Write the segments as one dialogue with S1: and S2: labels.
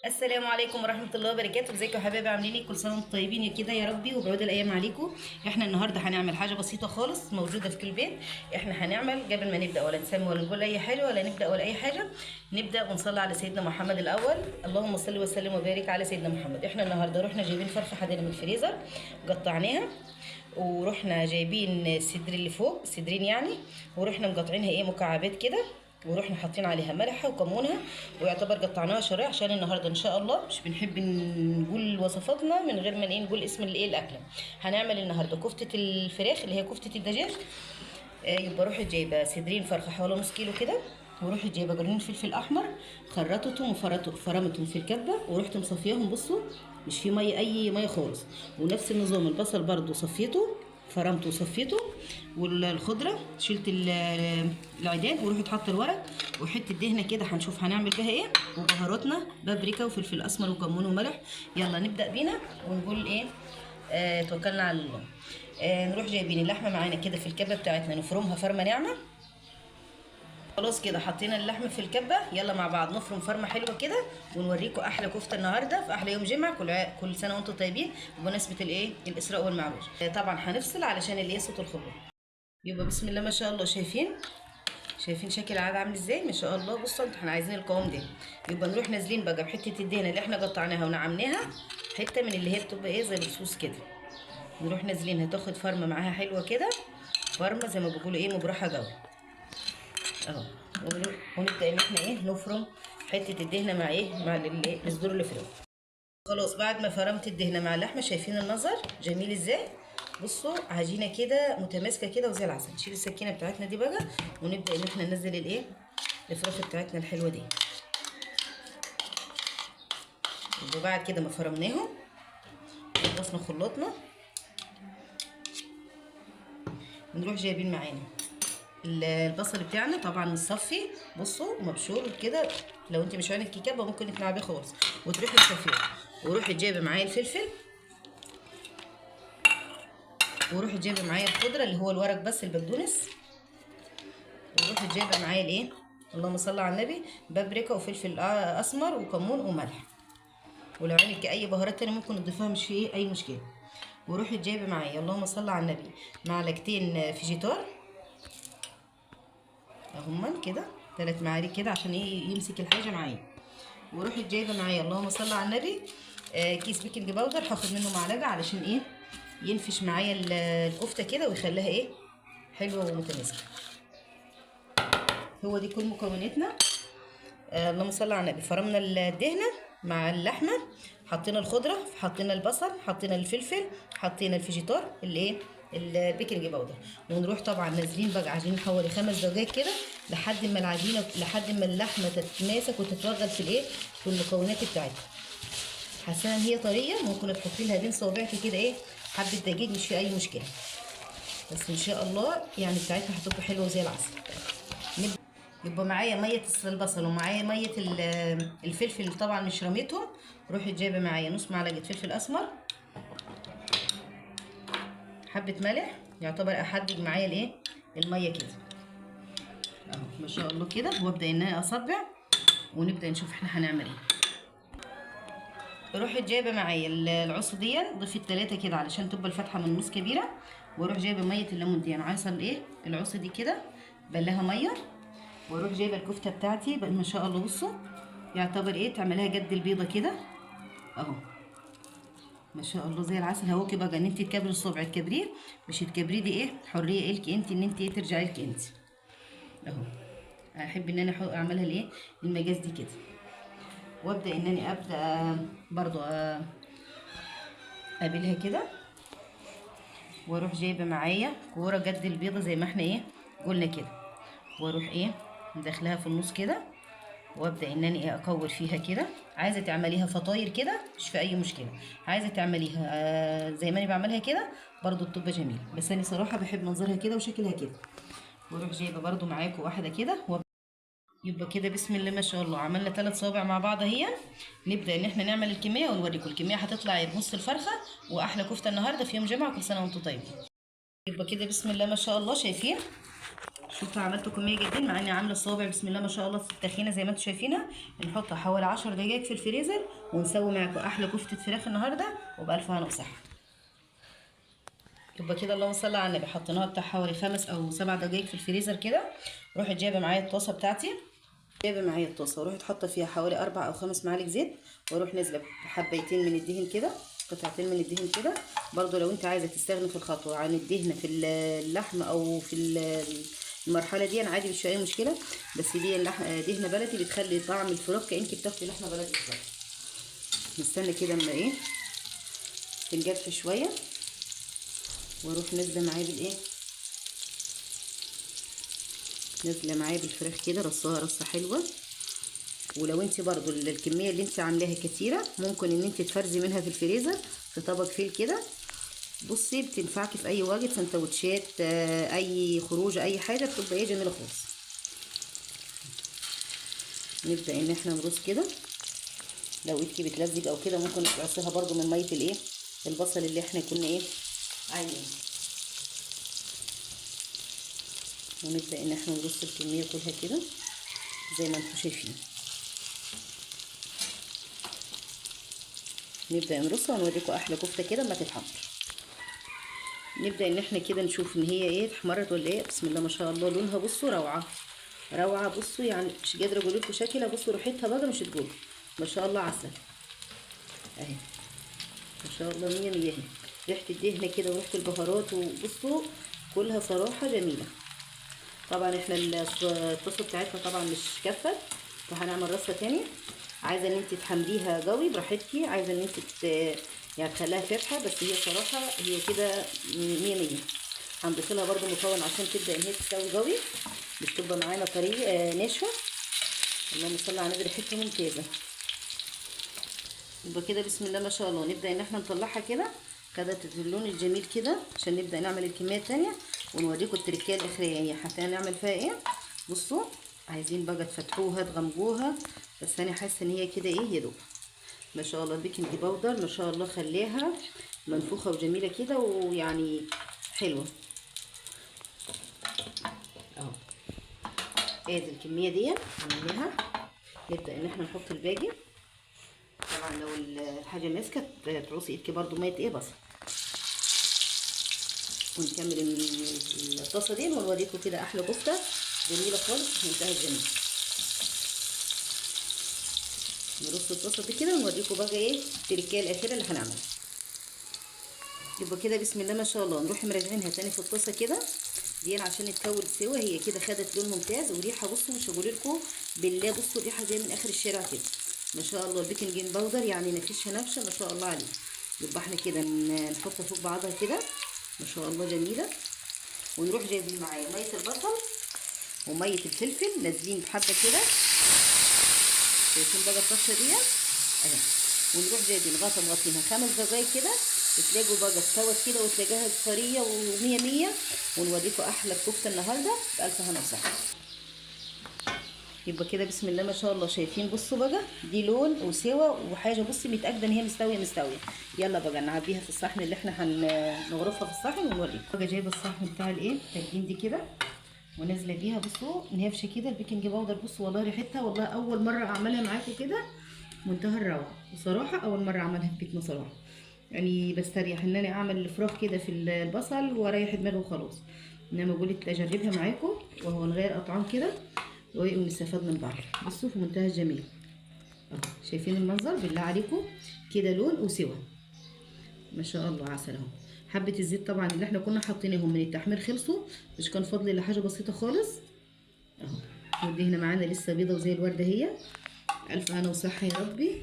S1: السلام عليكم ورحمة الله وبركاته. ازيكم يا حبايبي؟ عاملين ايه؟ كل سنة وانتم طيبين يا كده يا ربي، وبعود الأيام عليكم. احنا النهارده هنعمل حاجة بسيطة خالص موجودة في كل بيت. احنا هنعمل قبل ما نبدأ ولا نسمي ولا نقول أي حاجة ولا نبدأ ولا أي حاجة، نبدأ ونصلي على سيدنا محمد الأول. اللهم صل وسلم وبارك على سيدنا محمد. احنا النهارده رحنا جايبين فرخة حدنا من الفريزر، قطعناها، ورحنا جايبين الصدر اللي فوق، صدرين يعني، ورحنا مقطعينها مكعبات كده، ورحنا حاطين عليها ملحها وكمونها، ويعتبر قطعناها شرايح عشان النهارده ان شاء الله مش بنحب نقول وصفاتنا من غير ما نقول اسم الاكله. هنعمل النهارده كفته الفراخ اللي هي كفته الدجاج. يبقى روحي جايبه صدرين فرخه حوالي نص كيلو كده، وروحي جايبه قرنين فلفل احمر، خرطتهم وفرمتهم في الكبه، ورحت مصفياهم. بصوا مش في ميه، اي ميه خالص. ونفس النظام البصل برضو صفيته، فرمته وصفيته. والخضره شلت العيدان، ورحت حاطه الورق وحته دهنه كده هنشوف هنعمل بيها ايه، وبهاراتنا بابريكا وفلفل اسمر وكمون وملح. يلا نبدا بينا ونقول ايه. توكلنا على الله. نروح جايبين اللحمه معانا كده في الكبه بتاعتنا، نفرمها فرمه ناعمه. خلاص كده حطينا اللحمه في الكبه، يلا مع بعض نفرم فرمه حلوه كده، ونوريكم احلى كفته النهارده في احلى يوم جمعه. كل سنه وانتم طيبين بمناسبه الاسراء والمعراج. طبعا هنفصل علشان صوت الخبز. يبقى بسم الله ما شاء الله. شايفين شكل العاد عامل ازاي؟ ما شاء الله. بصوا انتوا، احنا عايزين القوام ده. يبقى نروح نازلين بقى بحته الدهنه اللي احنا قطعناها ونعمناها، حته من اللي هي بتبقى زي الصوص كده. نروح نازلينها تاخد فرمه معاها حلوه كده، فرمه زي ما بيقولوا مبرحه قوي اهو. ونبدا ان احنا نفرم حته الدهنه مع مع الصدور اللي فوق. خلاص بعد ما فرمت الدهنه مع اللحمه، شايفين المنظر جميل ازاي؟ بصوا عجينه كده متماسكه كده وزي العسل. نشيل السكينه بتاعتنا دي بقى، ونبدا ان احنا ننزل الفراخ بتاعتنا الحلوه دي. وبعد كده ما فرمناهم خلصنا خلاطنا، نروح جايبين معانا البصل بتاعنا طبعا متصفي، بصوا مبشور كده. لو انت مش عندك كيكه ممكن تنعبيه خالص وتروحي مصفيه. وروحي جايبه معايا الفلفل، وروحي جايبه معايا الخضره اللي هو الورق بس البقدونس، وروحي جايبه معايا اللهم صل على النبي، بابريكا وفلفل اسمر وكمون وملح. ولو عندك اي بهارات تانية ممكن تضيفها، مش فيه اي مشكله. وروحي جايبه معايا اللهم صل على النبي معلقتين فيجيتار اهما كده، 3 معالق كده عشان يمسك الحاجه معايا. وروحي جايبه معايا اللهم صل على النبي كيس بيكنج باودر، هاخد منه معلقه علشان ينفش معايا الكفته كده ويخليها حلوه ومتماسكه. هو دي كل مكوناتنا. اللهم صل على النبي. فرمنا الدهنه مع اللحمه، حطينا الخضره، حطينا البصل، حطينا الفلفل، حطينا الفيجيتار البيكنج باودر. ونروح طبعا نازلين بقى عايزين حوالي 5 دقايق كده لحد ما العجينه، لحد ما اللحمه تتماسك وتتوغل في المكونات بتاعتها. حاسه ان هي طريه، ممكن تحطي لها بين صوابعك كده حبه دقيق، مش في اي مشكله. بس ان شاء الله يعني بتاعتها هتبقى حلوه زي العسل. يبقى معايا ميه البصل ومعايا ميه الفلفل طبعا مش رميتهم. روحي جايبه معايا نص معلقه فلفل اسمر، حبه ملح، يعتبر احدد معايا الميه كده اهو ما شاء الله كده. وابدا ان انا اصبع ونبدا نشوف احنا هنعمل ايه. روحي جايبه معايا العصه دي، ضيفي 3 كده علشان تبقى الفتحه من النص كبيره. واروح جايبه ميه الليمون دي، انا عايزه العصه دي كده بلها ميه. واروح جايبه الكفته بتاعتي بقى ما شاء الله. بصوا يعتبر تعملها قد البيضه كده اهو ما شاء الله زي العسل. هواكي بقى ان انت تكبري الصبع الكبريت، مش تكبري دي حريه الك انت ان انت ترجعي لك انت اهو. احب ان انا اعملها المقاس دي كده. وابدا ان انا برضو اقابلها كده. واروح جايبه معايا كوره قد البيضه زي ما احنا قلنا كده، واروح مدخلها في النص كده، وابدا ان انا اكور فيها كده. عايزه تعمليها فطاير كده مش في اي مشكله، عايزه تعمليها زي ما انا بعملها كده برضو بتبقى جميله، بس انا صراحه بحب منظرها كده وشكلها كده. واروح جايبه برضو معاكم واحده كده يبقى كده بسم الله ما شاء الله عملنا 3 صوابع مع بعض اهي. نبدا ان احنا نعمل الكميه ونوريكم الكميه هتطلع بنص الفرخه، واحلى كفته النهارده في يوم جمعه. كل سنه وانتم طيبين. يبقى كده بسم الله ما شاء الله. شايفين شوفوا عملت كميه جدا مع اني عامله الصوابع بسم الله ما شاء الله تخينه زي ما انتم شايفينها. نحطها حوالي 10 دقائق في الفريزر ونسوي معاكم احلى كفته فراخ النهارده وبالف هنا وصحه. يبقى كده اللهم صل على النبي حطيناها بتاع حوالي 5 أو 7 دقائق في الفريزر كده. رحت جايبه معايا الطاسه بتاعتي، جايبه معايا الطاسه ورحت حاطه فيها حوالي 4 أو 5 معالق زيت، واروح نازله بحبيتين من الدهن كده، قطعتين من الدهن كده. برضو لو انت عايزه تستغني في الخطوه عن الدهن في اللحم او في المرحله دي انا عادي مش اي مشكله، بس دي دهنه بلدي بتخلي طعم الفراخ كانك بتاكلي لحمه بلدي بالظبط. نستنى كده اما ايه تنجرح شويه واروح نازله معايا بالايه، نازله معايا بالفراخ كده رصاها رصه حلوه. ولو انت برضو الكميه اللي انت عاملاها كتيره ممكن ان انت تفرزي منها في الفريزر في طبق فيل كده. بصي بتنفعك في اي وجبه سندوتشات اي خروج اي حاجه بتبقى ايه جميله خالص. نبدا ان احنا نرص كده، لو ايدك بتلزق او كده ممكن تعصيها برضو من ميه الايه البصل اللي احنا كنا ايه عايزين. ونبدا ان احنا نرص الكميه كلها كده زي ما انتم شايفين. نبدا نرصها ونوريكم احلى كفته كده اما تتحمر. نبدا ان احنا كده نشوف ان هي ايه اتحمرت ولا ايه. بسم الله ما شاء الله لونها بصوا روعه روعه. بصوا يعني مش قادره اقول لكم شكلها، بصوا ريحتها بقى مش تقول ما شاء الله عسل اهي ما شاء الله مية مية اهي. ريحه الدهنه كده وريحه البهارات وبصوا كلها صراحه جميله. طبعا احنا الطاسه بتاعتنا طبعا مش كفت فهنعمل رصه تاني. عايزه ان انت تحمريها قوي براحتك، عايزه ان انت يعني تخليها فاتحه، بس هي صراحه هي كده مية مية. هنضيف لها برده مكون عشان تبدا ان هي تستوي قوي مش تبقى معانا طريه ناشفه. اللهم صل على النبي ريحتها ممتازه. يبقى كده بسم الله ما شاء الله نبدا ان احنا نطلعها كده خدت اللون الجميل كده عشان نبدا نعمل الكميه الثانيه ونوريكم التركيه الاخرانيه حتى نعمل فيها ايه. بصوا عايزين بقى تفتحوها تغمجوها، بس انا حاسه ان هي كده ايه يا دوب. ما شاء الله البيكنج باودر ما شاء الله خليها منفوخه وجميله كده ويعني حلوه اهو. ادي الكميه دي عملناها. نبدا ان احنا نحط الباقي. طبعا لو الحاجه مسكت تعوصي ايدك برده ميه ايه بصل. ونكمل الطاسه دي ونوريكم كده احلى كفته جميله خالص في منتهى الجمال. نرص الطاسه دي كده ونوريكم بقى ايه التركيه الاخيره اللي هنعملها. يبقى كده بسم الله ما شاء الله نروح مراجعينها تاني في الطاسه كده دي عشان تكون سوا. هي كده خدت لون ممتاز وريحه بصوا مش هقول لكم بالله، بصوا الريحه زي من اخر الشارع كده ما شاء الله. البيكنج باودر يعني نفشها نفشه ما شاء الله عليه. يبقى احنا كده نحطها فوق بعضها كده ما شاء الله جميله. ونروح جايبين معايا ميه البصل وميه الفلفل نازلين بحبه كده شايفين بقى الطشه دي اهي. ونروح جايبين غطا مغطينها 5 دقايق كده تلاقوا بقى استوت كده وتلاقيها طريه ومية مية. ونوريكم احلى كفته النهارده بالف هنا وصحه. يبقى كده بسم الله ما شاء الله شايفين بصوا بقى دي لون وسوا وحاجه بصي متاكده ان هي مستويه. يلا بقى نعبيها في الصحن اللي احنا هنغرفها في الصحن ونوريكم. بقى جايبه الصحن بتاع الايه التقديم دي كده ونازله بيها بصوا نهفشه كده البيكنج باودر. بصوا والله ريحتها والله اول مره اعملها معاكم كده منتهى الروعه بصراحه. اول مره اعملها في بيتنا صراحه يعني بستريح ان انا اعمل الفراخ كده في البصل واريح دماغي وخلاص، انما قلت اجربها معاكم وهو نغير اطعام كده ونستفاد من بعض. بصوا في منتهى الجمال اهو شايفين المنظر بالله عليكم كده لون وسوا ما شاء الله عسل اهو. حبه الزيت طبعا اللي احنا كنا حاطينهم من التحمير خلصوا مش كان فاضل الا حاجه بسيطه خالص اهو. والدهنه معانا لسه بيضه وزي الورده هي. الف هنا وصحه يا ربي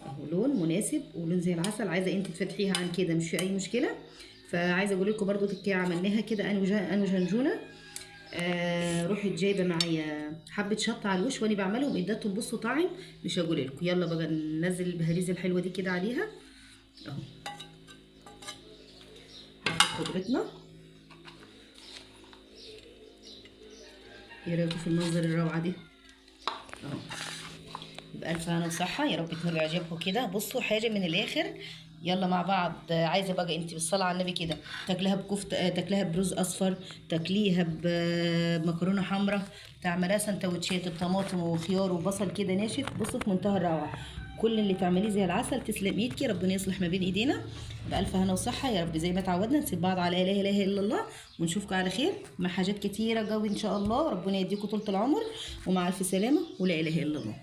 S1: اهو لون مناسب ولون زي العسل. عايزه انت تفتحيها عن كده مش في اي مشكله. فعايزه اقول لكم برده تكيه عملناها كده انا وجنجونه. روحي جايبه معايا حبه شطه على الوش وانا بعملهم اديتهم بصوا طعم مش هقول لكم. يلا بقى ننزل البهاريز الحلوه دي كده عليها اهو. خضرتنا ايه رايكم في المنظر الروعه دي اهو. بألف هنا وصحة يا رب تكونوا عجبكم كده. بصوا حاجة من الآخر يلا مع بعض. عايزه بقى انت بالصلاه على النبي كده تاكليها بكفته، تاكليها برز اصفر، تاكليها بمكرونه حمراء، تعمليها سندوتشات بطماطم وخيار وبصل كده ناشف، بص في منتهى الروعه. كل اللي تعمليه زي العسل. تسلم ايدك، ربنا يصلح ما بين ايدينا. بألف هنا وصحة يا رب. زي ما اتعودنا نسيب بعض على لا اله الا الله، ونشوفكم على خير مع حاجات كتيرة قوي ان شاء الله. ربنا يديكم طولة العمر، ومع الف سلامة، ولا اله الا الله.